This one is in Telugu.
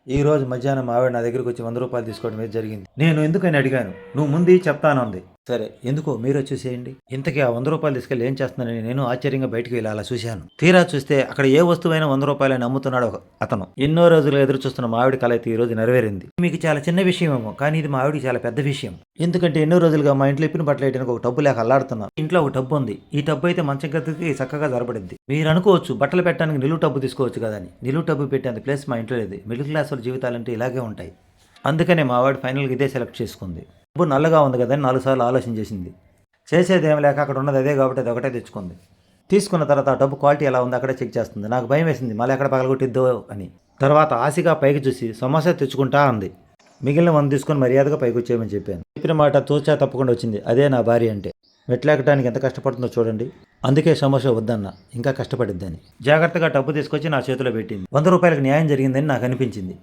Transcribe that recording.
ఈ రోజు మధ్యాహ్నం ఆవిడ నా దగ్గరికి వచ్చి 100 రూపాయలు తీసుకోవడం మీద జరిగింది. నేను ఎందుకని అడిగాను. నువ్వు ముందు చెప్తానంది. సరే ఎందుకో మీరు చూసేయండి. ఇంతకీ ఆ 100 రూపాయలు తీసుకెళ్ళి ఏం చేస్తున్నానని నేను ఆశ్చర్యంగా బయటికి వెళ్ళి అలా చూశాను. తీరా చూస్తే అక్కడ ఏ వస్తువైనా 100 రూపాయలని అమ్ముతున్నాడు అతను. ఎన్నో రోజులు ఎదురు చూస్తున్న మా ఆవిడ కల అయితే ఈ రోజు నెరవేరింది. మీకు చాలా చిన్న విషయమేమో, కానీ ఇది మా ఆవిడికి చాలా పెద్ద విషయం. ఎందుకంటే ఎన్నో రోజులుగా మా ఇంట్లో ఇప్పిన బట్టలు వేయడానికి ఒక టబ్బు లేక అల్లాడుతున్నాను. ఇంట్లో ఒక టబ్బు ఉంది. ఈ టబ్బు అయితే మంచం గదికి చక్కగా జరపడింది. మీరు అనుకోవచ్చు బట్టలు పెట్టడానికి నిలువు టబ్బు తీసుకోవచ్చు కదా అని. నిలువు టబ్బు పెట్టేంత ప్లేస్ మా ఇంట్లో లేదు. మిడిల్ క్లాస్ వాళ్ళ జీవితాలంటే ఇలాగే ఉంటాయి. అందుకనే మా వాడు ఫైనల్గా ఇదే సెలెక్ట్ చేసుకుంది. డబ్బు నల్లగా ఉంది కదా అని 4 సార్లు ఆలోచన చేసింది. చేసేదేం లేక అక్కడ ఉన్నది అదే కాబట్టి అది ఒకటే తెచ్చుకుంది. తీసుకున్న తర్వాత ఆ డబ్బు క్వాలిటీ ఎలా ఉందో అక్కడే చెక్ చేస్తుంది. నాకు భయం వేసింది మళ్ళీ ఎక్కడ పగలగొట్టిద్దో అని. తర్వాత ఆశగా పైకి చూసి సమోసా తెచ్చుకుంటా అంది. మిగిలిన 100 తీసుకొని మర్యాదగా పైకి వచ్చేయమని చెప్పాను. చెప్పిన మాట తూచా తప్పకుండా వచ్చింది. అదే నా భార్య అంటే. మెట్లెక్కడానికి ఎంత కష్టపడుతుందో చూడండి. అందుకే సమోసా వద్దన్న, ఇంకా కష్టపడిద్దని. జాగ్రత్తగా డబ్బు తీసుకొచ్చి నా చేతిలో పెట్టింది. 100 రూపాయలకు న్యాయం జరిగిందని నాకు అనిపించింది.